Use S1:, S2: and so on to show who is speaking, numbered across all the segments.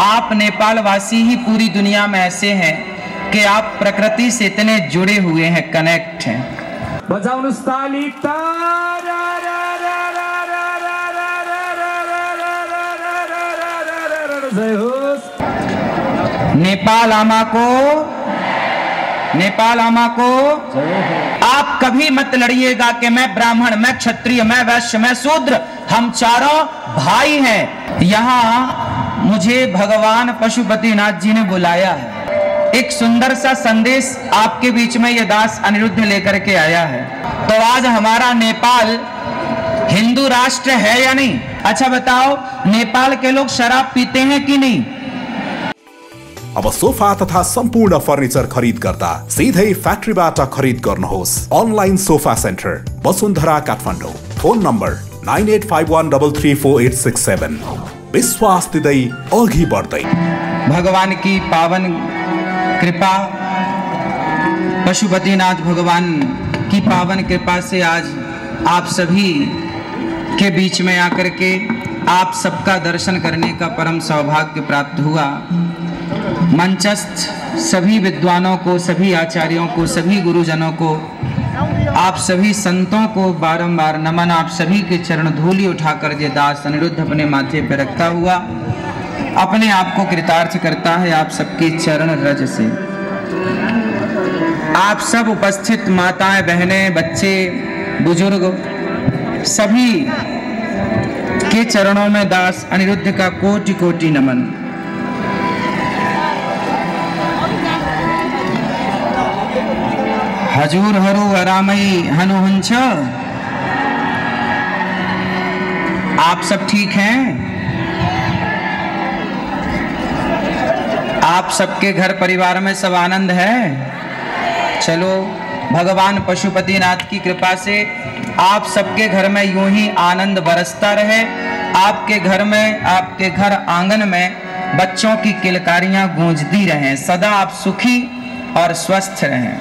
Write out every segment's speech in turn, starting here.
S1: आप नेपाल वासी ही पूरी दुनिया में ऐसे हैं कि आप प्रकृति से इतने जुड़े हुए हैं, कनेक्ट हैं।
S2: बजाउनुस् ताली
S1: नेपाल आमा को आप कभी मत लड़िएगा कि मैं ब्राह्मण, मैं क्षत्रिय, मैं वैश्य, मैं शूद्र, हम चारों भाई हैं। यहाँ मुझे भगवान पशुपतिनाथ जी ने बुलाया है। एक सुंदर सा संदेश आपके बीच में ये दास अनिरुद्ध लेकर के आया है। तो आज हमारा नेपाल हिंदू राष्ट्र है या नहीं? अच्छा बताओ, नेपाल के लोग शराब पीते हैं कि नहीं?
S3: अब सोफा तथा सम्पूर्ण फर्निचर खरीद गर्दा सीधै फ्याक्ट्रीबाट खरीद गर्नुहोस्। Online sofa centre, Vasundhara Kathmandu. Phone number 9851334867। विश्वास दिँदै अघि बढ्दै।
S1: भगवान की पावन कृपा, पशुपतिनाथ भगवान की पावन कृपा से आज आप सभी के बीच में आकर के आप सबका दर्शन करने का परम सौभाग्य प्राप्त हुआ। मंचस्थ सभी विद्वानों को, सभी आचार्यों को, सभी गुरुजनों को, आप सभी संतों को बारंबार नमन। आप सभी के चरण धूलि उठाकर ये दास अनिरुद्ध अपने माथे पर रखता हुआ अपने आप को कृतार्थ करता है आप सबके चरण रज से। आप सब उपस्थित माताएं, बहनें, बच्चे, बुजुर्ग सभी के चरणों में दास अनिरुद्ध का कोटि कोटि नमन। हजुर हरू अरामई हनुहंछ। आप सब ठीक हैं? आप सबके घर परिवार में सब आनंद है? चलो, भगवान पशुपतिनाथ की कृपा से आप सबके घर में यूं ही आनंद बरसता रहे। आपके घर में, आपके घर आंगन में बच्चों की किलकारियां गूंजती रहें। सदा आप सुखी और स्वस्थ रहें।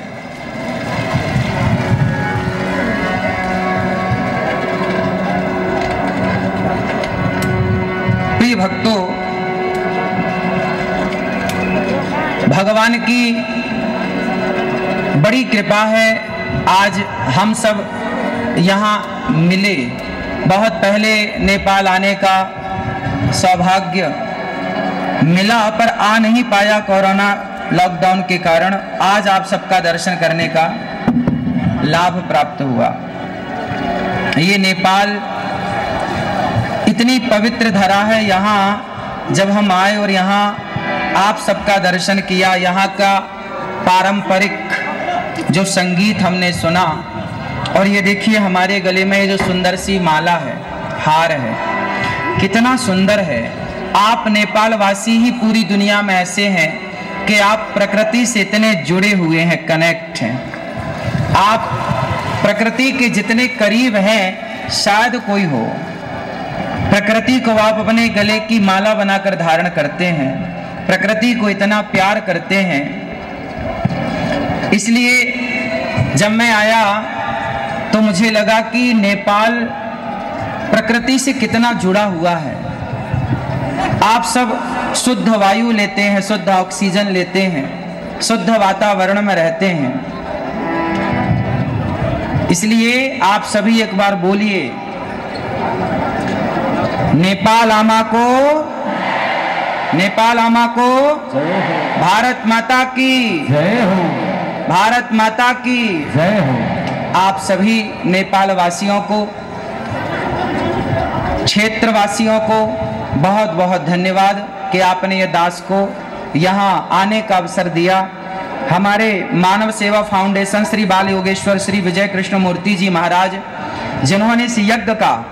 S1: प्रिय भक्तों, भगवान की बड़ी कृपा है आज हम सब यहाँ मिले। बहुत पहले नेपाल आने का सौभाग्य मिला पर आ नहीं पाया कोरोना लॉकडाउन के कारण। आज आप सबका दर्शन करने का लाभ प्राप्त हुआ। ये नेपाल इतनी पवित्र धरा है। यहाँ जब हम आए और यहाँ आप सबका दर्शन किया, यहाँ का पारंपरिक जो संगीत हमने सुना, और ये देखिए हमारे गले में ये जो सुंदर सी माला है, हार है, कितना सुंदर है। आप नेपाल वासी ही पूरी दुनिया में ऐसे हैं कि आप प्रकृति से इतने जुड़े हुए हैं, कनेक्ट हैं। आप प्रकृति के जितने करीब हैं शायद कोई हो। प्रकृति को आप अपने गले की माला बनाकर धारण करते हैं, प्रकृति को इतना प्यार करते हैं। इसलिए जब मैं आया तो मुझे लगा कि नेपाल प्रकृति से कितना जुड़ा हुआ है। आप सब शुद्ध वायु लेते हैं, शुद्ध ऑक्सीजन लेते हैं, शुद्ध वातावरण में रहते हैं। इसलिए आप सभी एक बार बोलिए, नेपाल आमा को, नेपाल आमा को, भारत माता की जय हो, भारत माता की जय हो। आप सभी नेपाल वासियों को, क्षेत्र वासियों को बहुत बहुत धन्यवाद कि आपने ये दास को यहाँ आने का अवसर दिया। हमारे मानव सेवा फाउंडेशन श्री बाल योगेश्वर श्री विजय कृष्ण मूर्ति जी महाराज, जिन्होंने इस यज्ञ का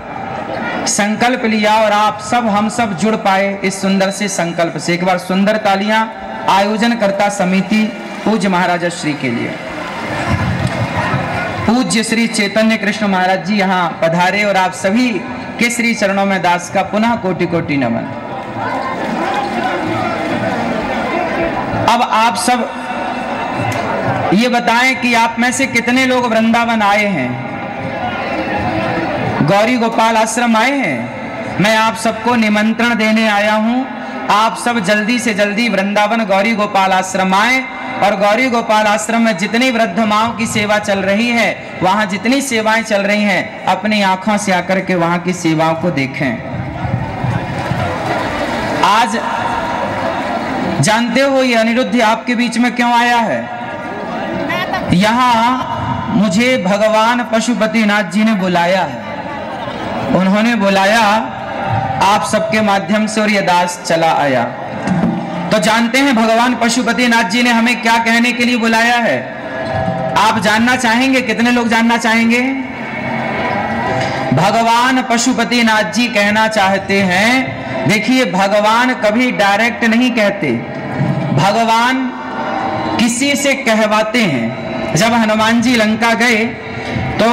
S1: संकल्प लिया और आप सब, हम सब जुड़ पाए इस सुंदर से संकल्प से। एक बार सुंदर तालियां आयोजनकर्ता समिति पूज्य महाराज श्री के लिए। पूज्य श्री चैतन्य कृष्ण महाराज जी यहाँ पधारे और आप सभी के श्री चरणों में दास का पुनः कोटि कोटि नमन। अब आप सब ये बताएं कि आप में से कितने लोग वृंदावन आए हैं, गौरी गोपाल आश्रम आए हैं। मैं आप सबको निमंत्रण देने आया हूं आप सब जल्दी से जल्दी वृंदावन गौरी गोपाल आश्रम आए और गौरी गोपाल आश्रम में जितनी वृद्ध माओं की सेवा चल रही है, वहां जितनी सेवाएं चल रही हैं, अपनी आंखों से आकर के वहां की सेवाओं को देखें। आज जानते हो ये अनिरुद्ध आपके बीच में क्यों आया है? यहाँ मुझे भगवान पशुपतिनाथ जी ने बुलाया है। उन्होंने बुलाया आप सबके माध्यम से और ये दास चला आया। तो जानते हैं भगवान पशुपतिनाथ जी ने हमें क्या कहने के लिए बुलाया है? आप जानना चाहेंगे? कितने लोग जानना चाहेंगे? भगवान पशुपतिनाथ जी कहना चाहते हैं, देखिए भगवान कभी डायरेक्ट नहीं कहते, भगवान किसी से कहवाते हैं। जब हनुमान जी लंका गए तो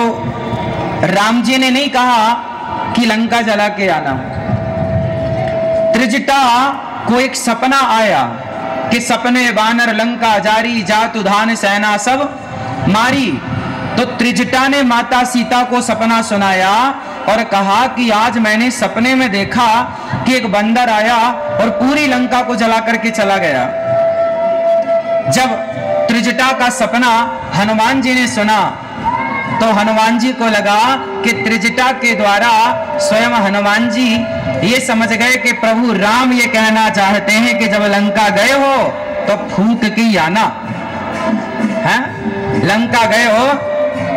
S1: राम जी ने नहीं कहा कि लंका जला के आना। त्रिजटा को एक सपना आया कि सपने बानर लंका जारी, जातु धान सेना सब मारी। तो त्रिजटा ने माता सीता को सपना सुनाया और कहा कि आज मैंने सपने में देखा कि एक बंदर आया और पूरी लंका को जला करके चला गया। जब त्रिजटा का सपना हनुमान जी ने सुना तो हनुमान जी को लगा कि त्रिजटा के द्वारा स्वयं हनुमान जी ये समझ गए कि प्रभु राम ये कहना चाहते हैं कि जब लंका गए हो तो फूक की आना है। लंका गए हो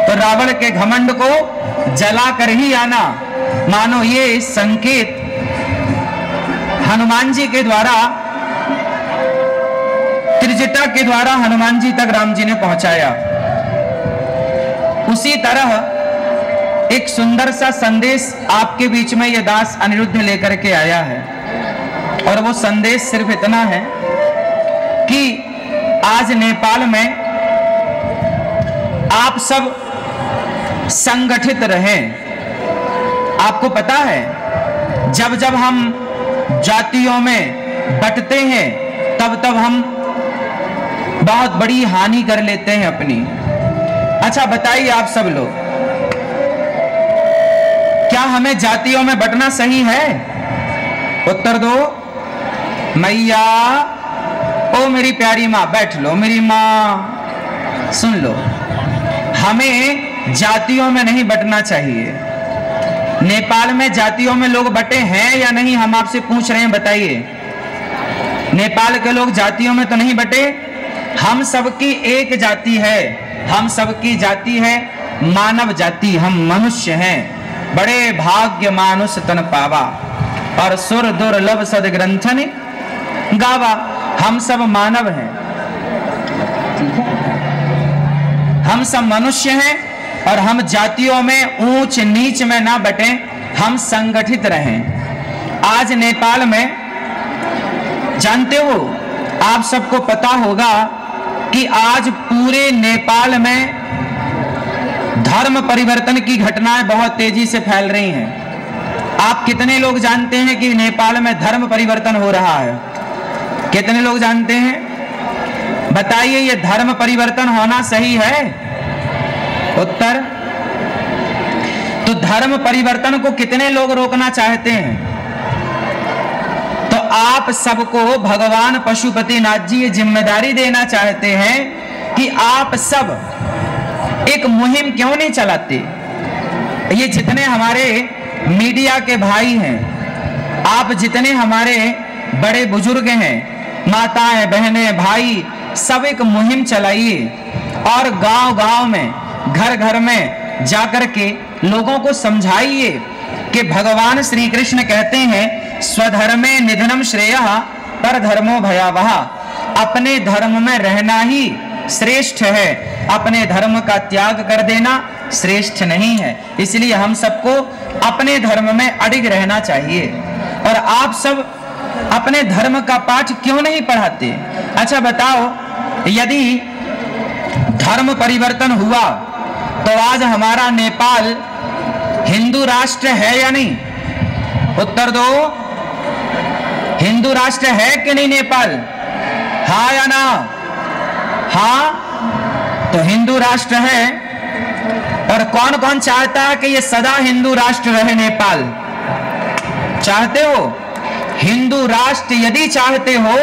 S1: तो रावण के घमंड को जला कर ही आना। मानो ये संकेत हनुमान जी के द्वारा, त्रिजटा के द्वारा हनुमान जी तक राम जी ने पहुंचाया। उसी तरह एक सुंदर सा संदेश आपके बीच में यह दास अनिरुद्ध लेकर के आया है और वो संदेश सिर्फ इतना है कि आज नेपाल में आप सब संगठित रहें। आपको पता है जब जब हम जातियों में बंटते हैं तब तब हम बहुत बड़ी हानि कर लेते हैं अपनी। अच्छा बताइए आप सब लोग, क्या हमें जातियों में बंटना सही है? उत्तर दो। मैया, ओ मेरी प्यारी माँ, बैठ लो मेरी माँ, सुन लो। हमें जातियों में नहीं बंटना चाहिए। नेपाल में जातियों में लोग बंटे हैं या नहीं, हम आपसे पूछ रहे हैं, बताइए। नेपाल के लोग जातियों में तो नहीं बंटे। हम सबकी एक जाति है, हम सबकी जाति है मानव जाति, हम मनुष्य हैं। बड़े भाग्य मानुष तन पावा और सुर दुर्लभ सद ग्रंथन गावा। हम सब मानव हैं, हम सब मनुष्य हैं और हम जातियों में ऊंच नीच में ना बटे, हम संगठित रहें। आज नेपाल में जानते हो, आप सबको पता होगा कि आज पूरे नेपाल में धर्म परिवर्तन की घटनाएं बहुत तेजी से फैल रही हैं। आप कितने लोग जानते हैं कि नेपाल में धर्म परिवर्तन हो रहा है? कितने लोग जानते हैं? बताइए, ये धर्म परिवर्तन होना सही है? उत्तर। तो धर्म परिवर्तन को कितने लोग रोकना चाहते हैं? तो आप सबको भगवान पशुपतिनाथ जी ये जिम्मेदारी देना चाहते हैं कि आप सब एक मुहिम क्यों नहीं चलाते? ये जितने हमारे मीडिया के भाई हैं, आप जितने हमारे बड़े बुजुर्ग हैं, माताएं, बहनें, भाई, सब एक मुहिम चलाइए और गांव-गांव में, घर घर में जाकर के लोगों को समझाइए कि भगवान श्री कृष्ण कहते हैं स्वधर्मे निधनम श्रेयः पर धर्मो भयावह। अपने धर्म में रहना ही श्रेष्ठ है, अपने धर्म का त्याग कर देना श्रेष्ठ नहीं है। इसलिए हम सबको अपने धर्म में अडिग रहना चाहिए। और आप सब अपने धर्म का पाठ क्यों नहीं पढ़ाते? अच्छा बताओ, यदि धर्म परिवर्तन हुआ तो आज हमारा नेपाल हिंदू राष्ट्र है या नहीं? उत्तर दो। हिंदू राष्ट्र है कि नहीं नेपाल? हाँ या ना? हाँ, तो हिंदू राष्ट्र है। और कौन कौन चाहता है कि ये सदा हिंदू राष्ट्र रहे नेपाल? चाहते हो? हिंदू राष्ट्र यदि चाहते हो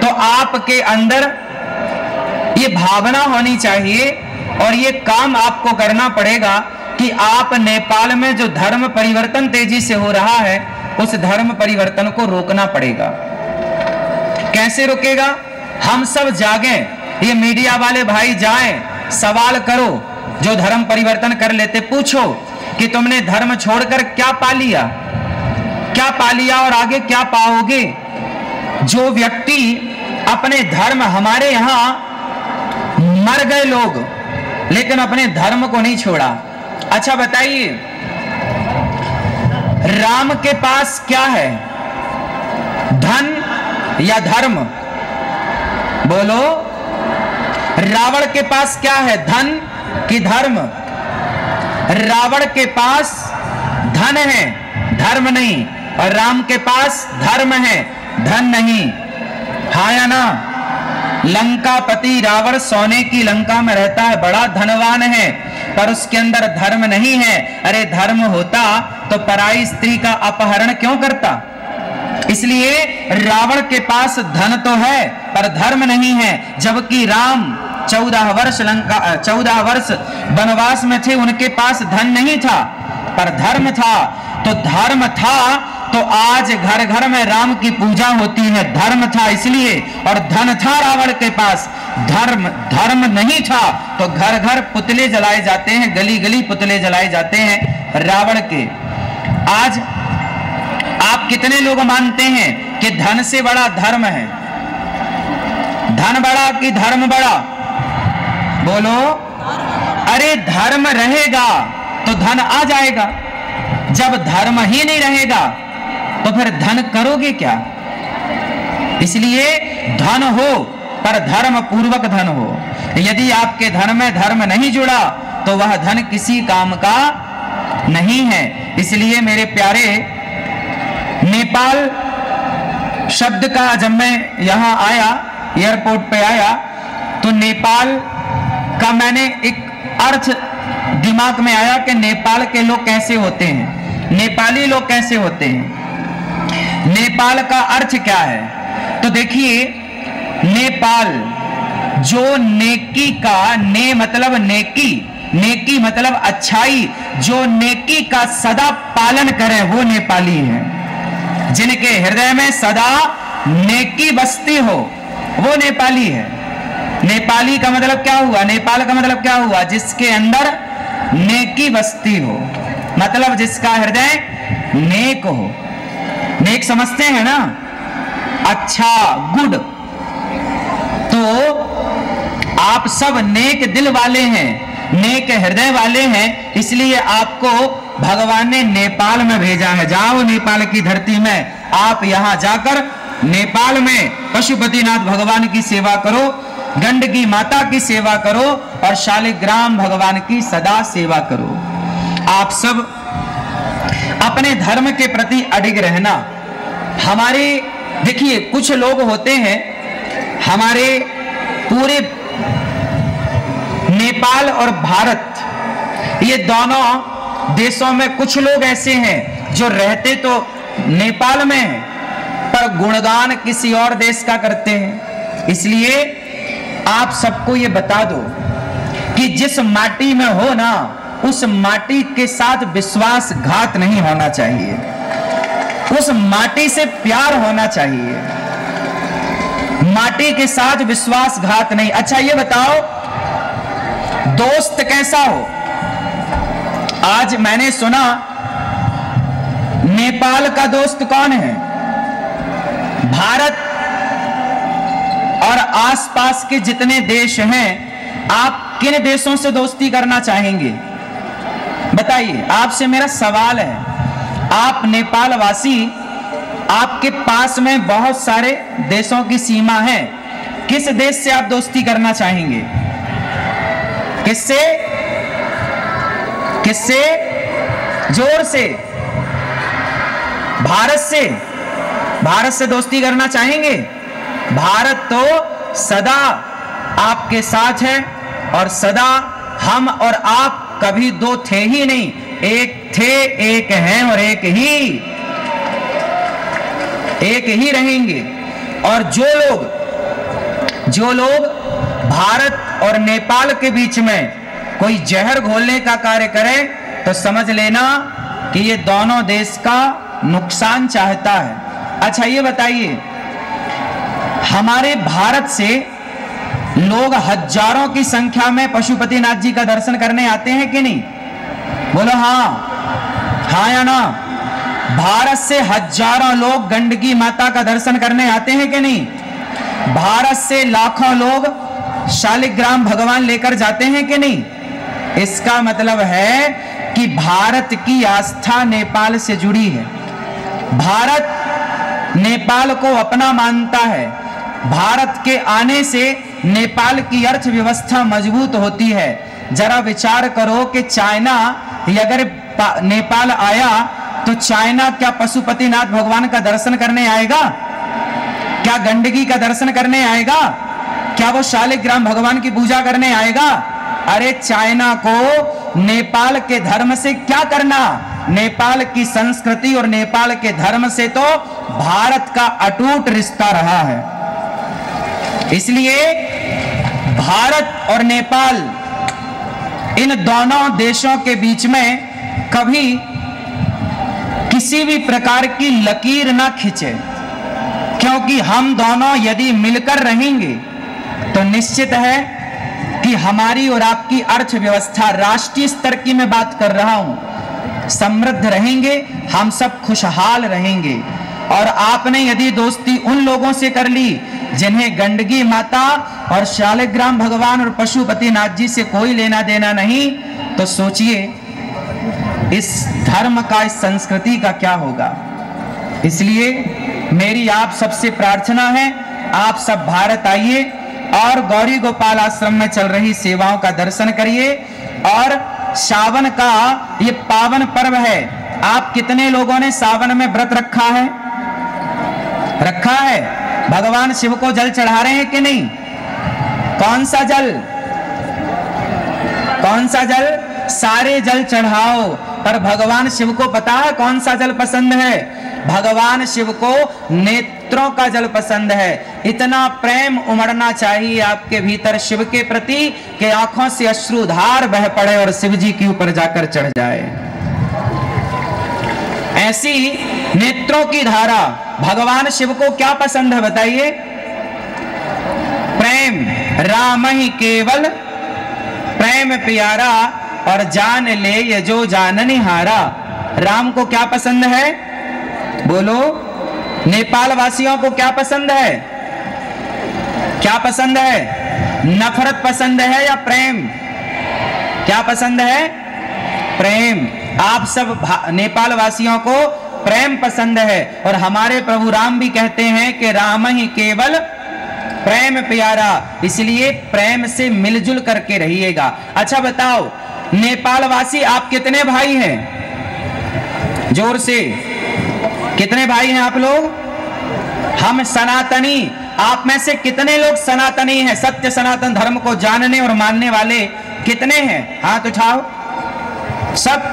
S1: तो आपके अंदर ये भावना होनी चाहिए और ये काम आपको करना पड़ेगा कि आप नेपाल में जो धर्म परिवर्तन तेजी से हो रहा है उस धर्म परिवर्तन को रोकना पड़ेगा। कैसे रोकेगा? हम सब जागें, ये मीडिया वाले भाई जाएं, सवाल करो, जो धर्म परिवर्तन कर लेते पूछो कि तुमने धर्म छोड़कर क्या पा लिया, क्या पा लिया और आगे क्या पाओगे। जो व्यक्ति अपने धर्म, हमारे यहां मर गए लोग लेकिन अपने धर्म को नहीं छोड़ा। अच्छा बताइए, राम के पास क्या है, धन या धर्म? बोलो। रावण के पास क्या है, धन कि धर्म? रावण के पास धन है, धर्म नहीं, और राम के पास धर्म है, धन नहीं। हाँ या ना? लंकापति रावण सोने की लंका में रहता है, बड़ा धनवान है, पर उसके अंदर धर्म नहीं है। अरे धर्म होता तो पराई स्त्री का अपहरण क्यों करता? इसलिए रावण के पास धन तो है पर धर्म नहीं है, जबकि राम 14 वर्ष वनवास में थे, उनके पास धन नहीं था पर धर्म था। तो धर्म था तो आज घर घर में राम की पूजा होती है, धर्म था इसलिए। और धन था रावण के पास, धर्म नहीं था तो घर घर पुतले जलाए जाते हैं, गली गली पुतले जलाए जाते हैं रावण के। आज आप कितने लोग मानते हैं कि धन से बड़ा धर्म है? धन बड़ा कि धर्म बड़ा? बोलो। अरे धर्म रहेगा तो धन आ जाएगा, जब धर्म ही नहीं रहेगा तो फिर धन करोगे क्या? इसलिए धन हो पर धर्म पूर्वक धन हो। यदि आपके धन में धर्म नहीं जुड़ा तो वह धन किसी काम का नहीं है। इसलिए मेरे प्यारे, नेपाल शब्द का जब मैं यहां आया, एयरपोर्ट पे आया, तो नेपाल का मैंने एक अर्थ दिमाग में आया कि नेपाल के लोग कैसे होते हैं, नेपाली लोग कैसे होते हैं। नेपाल का अर्थ क्या है? तो देखिए, नेपाल जो नेकी का, ने मतलब नेकी, नेकी मतलब अच्छाई, जो नेकी का सदा पालन करे वो नेपाली है। जिनके हृदय में सदा नेकी बसती हो वो नेपाली है। नेपाली का मतलब क्या हुआ? नेपाल का मतलब क्या हुआ? जिसके अंदर नेकी बसती हो, मतलब जिसका हृदय नेक हो। नेक समझते हैं ना? अच्छा, गुड। तो आप सब नेक दिल वाले हैं, नेक हृदय वाले हैं, इसलिए आपको भगवान ने नेपाल में भेजा है। जाओ नेपाल की धरती में, आप यहां जाकर नेपाल में पशुपतिनाथ भगवान की सेवा करो, गंडकी माता की सेवा करो और शालिग्राम भगवान की सदा सेवा करो। आप सब अपने धर्म के प्रति अडिग रहना। हमारे देखिए, कुछ लोग होते हैं हमारे पूरे नेपाल और भारत, ये दोनों देशों में कुछ लोग ऐसे हैं जो रहते तो नेपाल में हैं पर गुणगान किसी और देश का करते हैं। इसलिए आप सबको ये बता दो कि जिस माटी में हो ना, उस माटी के साथ विश्वासघात नहीं होना चाहिए, उस माटी से प्यार होना चाहिए, माटी के साथ विश्वासघात नहीं। अच्छा ये बताओ, दोस्त कैसा हो? आज मैंने सुना नेपाल का दोस्त कौन है? भारत और आसपास के जितने देश हैं, आप किन देशों से दोस्ती करना चाहेंगे? बताइए, आपसे मेरा सवाल है। आप नेपाल वासी, आपके पास में बहुत सारे देशों की सीमा है, किस देश से आप दोस्ती करना चाहेंगे? किससे? किससे? जोर से। भारत से। भारत से दोस्ती करना चाहेंगे? भारत तो सदा आपके साथ है और सदा हम और आप कभी दो थे ही नहीं, एक थे, एक हैं और एक एक ही रहेंगे। और जो लोग भारत और नेपाल के बीच में कोई जहर घोलने का कार्य करे तो समझ लेना कि ये दोनों देश का नुकसान चाहता है। अच्छा ये बताइए, हमारे भारत से लोग हजारों की संख्या में पशुपतिनाथ जी का दर्शन करने आते हैं कि नहीं? बोलो हाँ या ना? भारत से हजारों लोग गंडकी माता का दर्शन करने आते हैं कि नहीं? भारत से लाखों लोग शालिग्राम भगवान लेकर जाते हैं कि नहीं? इसका मतलब है कि भारत की आस्था नेपाल से जुड़ी है। भारत नेपाल को अपना मानता है। भारत के आने से नेपाल की अर्थव्यवस्था मजबूत होती है। जरा विचार करो कि चाइना अगर नेपाल आया तो चाइना क्या पशुपतिनाथ भगवान का दर्शन करने आएगा? क्या गंडकी का दर्शन करने आएगा? क्या वो शालिग्राम भगवान की पूजा करने आएगा? अरे चाइना को नेपाल के धर्म से क्या करना? नेपाल की संस्कृति और नेपाल के धर्म से तो भारत का अटूट रिश्ता रहा है। इसलिए भारत और नेपाल इन दोनों देशों के बीच में कभी किसी भी प्रकार की लकीर ना खींचे, क्योंकि हम दोनों यदि मिलकर रहेंगे तो निश्चित है कि हमारी और आपकी अर्थव्यवस्था, राष्ट्रीय स्तर की मैं बात कर रहा हूं, समृद्ध रहेंगे, हम सब खुशहाल रहेंगे। और आपने यदि दोस्ती उन लोगों से कर ली जिन्हें गंडकी माता और शालिग्राम भगवान और पशुपतिनाथ जी से कोई लेना देना नहीं, तो सोचिए इस धर्म का, इस संस्कृति का क्या होगा। इसलिए मेरी आप सबसे प्रार्थना है, आप सब भारत आइए और गौरी गोपाल आश्रम में चल रही सेवाओं का दर्शन करिए। और सावन का ये पावन पर्व है। आप कितने लोगों ने सावन में व्रत रखा है? रखा है? भगवान शिव को जल चढ़ा रहे हैं कि नहीं? कौन सा जल? कौन सा जल? सारे जल चढ़ाओ, पर भगवान शिव को पता है कौन सा जल पसंद है? भगवान शिव को नेत्रों का जल पसंद है। इतना प्रेम उमड़ना चाहिए आपके भीतर शिव के प्रति कि आंखों से अश्रुधार बह पड़े और शिव जी के ऊपर जाकर चढ़ जाए। ऐसी नेत्रों की धारा। भगवान शिव को क्या पसंद है बताइए? प्रेम। राम ही केवल प्रेम प्यारा, और जान ले ये जो जाननी हारा। राम को क्या पसंद है? बोलो। नेपाल वासियों को क्या पसंद है? क्या पसंद है? नफरत पसंद है या प्रेम? क्या पसंद है? प्रेम। आप सब नेपाल वासियों को प्रेम पसंद है। और हमारे प्रभु राम भी कहते हैं कि राम ही केवल प्रेम प्यारा, इसलिए प्रेम से मिलजुल करके रहिएगा। अच्छा बताओ, नेपाल वासी आप कितने भाई हैं? जोर से, कितने भाई हैं आप लोग? हम सनातनी। आप में से कितने लोग सनातनी हैं? सत्य सनातन धर्म को जानने और मानने वाले कितने हैं? हाथ उठाओ सब।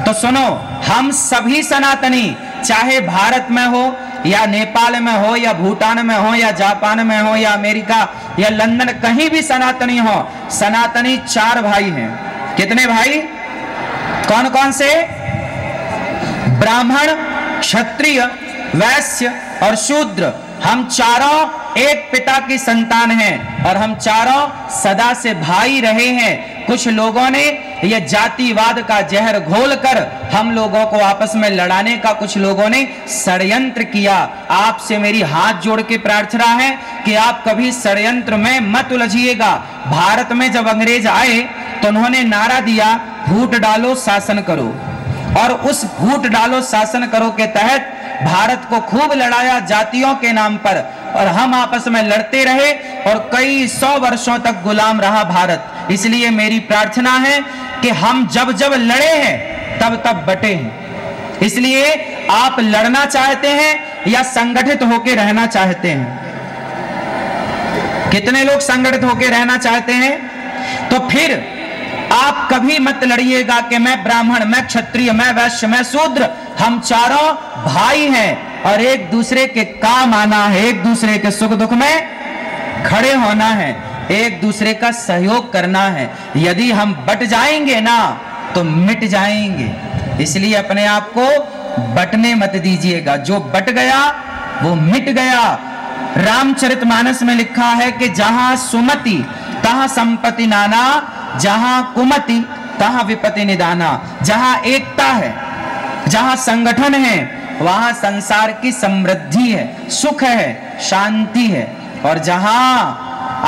S1: तो सुनो, हम सभी सनातनी, चाहे भारत में हो या नेपाल में हो या भूटान में हो या जापान में हो या अमेरिका या लंदन, कहीं भी सनातनी हो। सनातनी 4 भाई हैं। कितने भाई? कौन कौन से? ब्राह्मण, क्षत्रिय, वैश्य और शूद्र। हम चारों एक पिता की संतान हैं और हम चारों सदा से भाई रहे हैं। कुछ लोगों ने यह जातिवाद का जहर घोलकर हम लोगों को आपस में लड़ाने का कुछ लोगों ने षड्यंत्र किया। आपसे मेरी हाथ जोड़ के प्रार्थना है कि आप कभी षड्यंत्र में मत उलझिएगा। भारत में जब अंग्रेज आए तो उन्होंने नारा दिया, फूट डालो शासन करो। और उस फूट डालो शासन करो के तहत भारत को खूब लड़ाया जातियों के नाम पर, और हम आपस में लड़ते रहे और कई 100 वर्षों तक गुलाम रहा भारत। इसलिए मेरी प्रार्थना है कि हम जब जब लड़े हैं तब तब बटे हैं। इसलिए आप लड़ना चाहते हैं या संगठित होकर रहना चाहते हैं? कितने लोग संगठित होकर रहना चाहते हैं? तो फिर आप कभी मत लड़िएगा कि मैं ब्राह्मण, मैं क्षत्रिय, मैं वैश्य, मैं शूद्र। हम चारों भाई हैं। और एक दूसरे के काम आना है, एक दूसरे के सुख दुख में खड़े होना है, एक दूसरे का सहयोग करना है। यदि हम बट जाएंगे ना तो मिट जाएंगे, इसलिए अपने आप को बटने मत दीजिएगा। जो बट गया वो मिट गया। रामचरितमानस में लिखा है कि जहां सुमति तहां संपत्ति नाना, जहां कुमति तहां विपत्ति निदाना। जहां एकता है, जहां संगठन है, वहां संसार की समृद्धि है, सुख है, शांति है। और जहां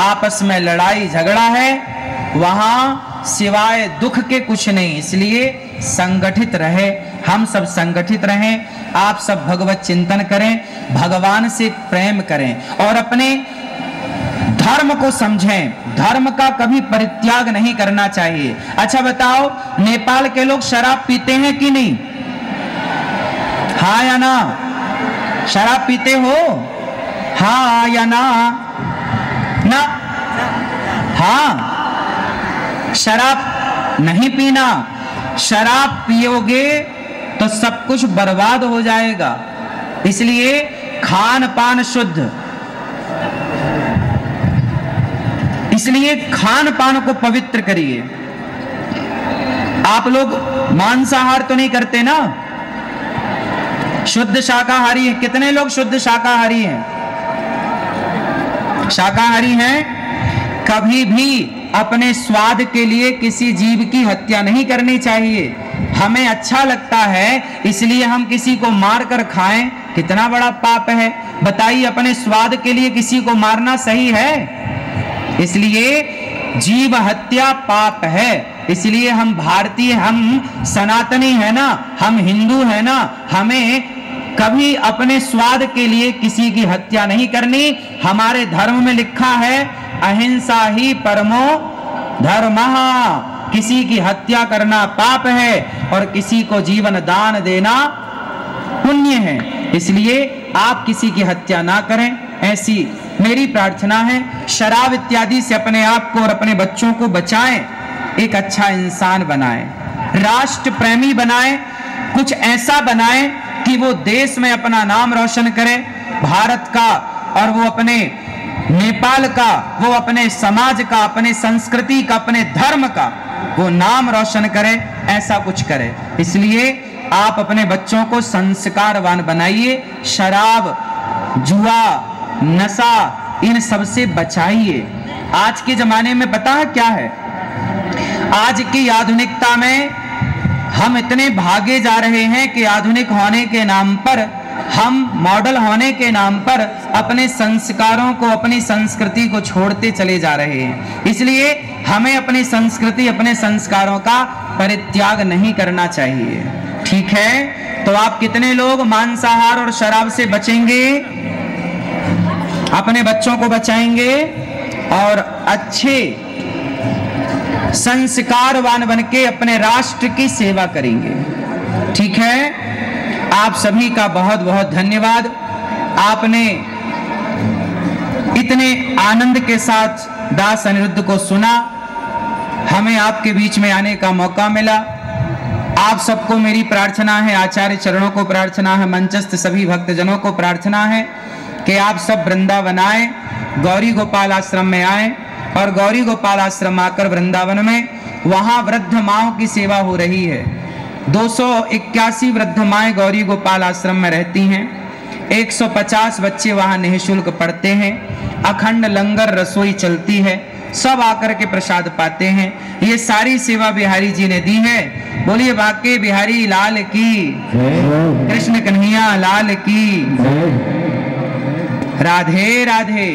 S1: आपस में लड़ाई झगड़ा है वहां सिवाय दुख के कुछ नहीं। इसलिए संगठित रहे, हम सब संगठित रहें, आप सब भगवत चिंतन करें, भगवान से प्रेम करें और अपने धर्म को समझें। धर्म का कभी परित्याग नहीं करना चाहिए। अच्छा बताओ, नेपाल के लोग शराब पीते हैं कि नहीं? हाँ या ना? शराब पीते हो? हाँ या ना? ना? हाँ। शराब नहीं पीना। शराब पियोगे तो सब कुछ बर्बाद हो जाएगा। इसलिए खान पान शुद्ध, इसलिए खान पान को पवित्र करिए। आप लोग मांसाहार तो नहीं करते ना? शुद्ध शाकाहारी है। कितने लोग शुद्ध शाकाहारी हैं? शाकाहारी हैं। कभी भी अपने स्वाद के लिए किसी जीव की हत्या नहीं करनी चाहिए। हमें अच्छा लगता है इसलिए हम किसी को मारकर खाएं, कितना बड़ा पाप है। बताइए, अपने स्वाद के लिए किसी को मारना सही है? इसलिए जीव हत्या पाप है। इसलिए हम भारतीय, हम सनातनी है ना, हम हिंदू है ना, हमें कभी अपने स्वाद के लिए किसी की हत्या नहीं करनी। हमारे धर्म में लिखा है अहिंसा ही परमो धर्मः। किसी की हत्या करना पाप है और किसी को जीवन दान देना पुण्य है। इसलिए आप किसी की हत्या ना करें, ऐसी मेरी प्रार्थना है। शराब इत्यादि से अपने आप को और अपने बच्चों को बचाएं। एक अच्छा इंसान बनाएं, राष्ट्र प्रेमी बनाएं, कुछ ऐसा बनाएं कि वो देश में अपना नाम रोशन करे, भारत का, और वो अपने नेपाल का, वो अपने समाज का, अपने संस्कृति का, अपने धर्म का वो नाम रोशन करे। ऐसा कुछ करे। इसलिए आप अपने बच्चों को संस्कारवान बनाइए। शराब, जुआ, नशा, इन सब से बचाइए। आज के जमाने में पता है क्या है? आज की आधुनिकता में हम इतने भागे जा रहे हैं कि आधुनिक होने के नाम पर, हम मॉडल होने के नाम पर अपने संस्कारों को, अपनी संस्कृति को छोड़ते चले जा रहे हैं। इसलिए हमें अपनी संस्कृति, अपने संस्कारों का परित्याग नहीं करना चाहिए। ठीक है? तो आप कितने लोग मांसाहार और शराब से बचेंगे, अपने बच्चों को बचाएंगे और अच्छे संस्कारवान बनके अपने राष्ट्र की सेवा करेंगे? ठीक है? आप सभी का बहुत बहुत धन्यवाद। आपने इतने आनंद के साथ दास अनिरुद्ध को सुना, हमें आपके बीच में आने का मौका मिला। आप सबको मेरी प्रार्थना है, आचार्य चरणों को प्रार्थना है, मंचस्थ सभी भक्तजनों को प्रार्थना है कि आप सब वृंदावन आए, गौरी गोपाल आश्रम में आए और गौरी गोपाल आश्रम आकर वृंदावन में वहां वृद्ध माओं की सेवा हो रही है। 281 वृद्ध माएं गौरी गोपाल आश्रम में रहती हैं। 150 बच्चे वहां निःशुल्क पढ़ते हैं। अखंड लंगर रसोई चलती है, सब आकर के प्रसाद पाते हैं। ये सारी सेवा बिहारी जी ने दी है। बोलिए बाके बिहारी लाल की, कृष्ण कन्हैया लाल की, राधे राधे।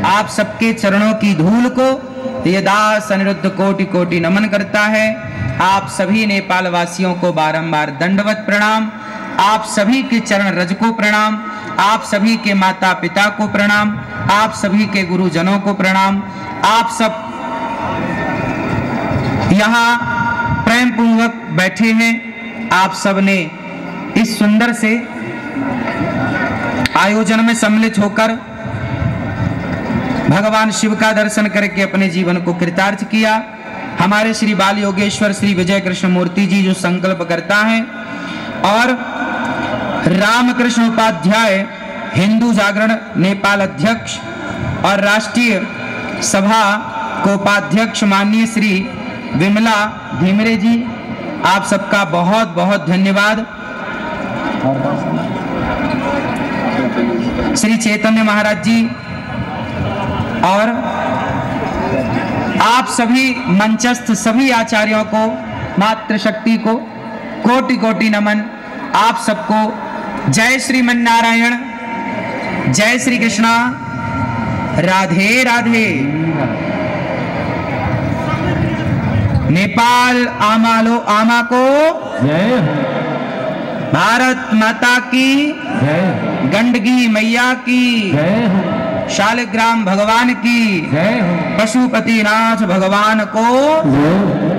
S1: आप सबके चरणों की धूल को ये दास अनिरुद्ध कोटि कोटि नमन करता है। आप सभी नेपाल वासियों को बारंबार दंडवत प्रणाम। आप सभी के चरण रज को प्रणाम। आप सभी के माता पिता को प्रणाम। आप सभी के गुरुजनों को प्रणाम। आप सब यहाँ प्रेम पूर्वक बैठे हैं। आप सब ने इस सुंदर से आयोजन में सम्मिलित होकर भगवान शिव का दर्शन करके अपने जीवन को कृतार्थ किया। हमारे श्री बाल योगेश्वर श्री विजय कृष्ण मूर्ति जी जो संकल्प करता है और रामकृष्ण उपाध्याय हिंदू जागरण नेपाल अध्यक्ष और राष्ट्रीय सभा को उपाध्यक्ष माननीय श्री विमला धीमरे जी, आप सबका बहुत बहुत धन्यवाद। श्री चैतन्य महाराज जी और आप सभी मंचस्थ सभी आचार्यों को, मातृशक्ति को कोटि कोटि नमन। आप सबको जय श्रीमन नारायण, जय श्री कृष्णा, राधे राधे। नेपाल आमालो आमा को
S2: जय हो,
S1: भारत माता की
S2: जय,
S1: गंडगी मैया की
S2: जय हो,
S1: शालिग्राम भगवान की,
S2: जय हो,
S1: पशुपतिनाथ भगवान को
S2: जय हो।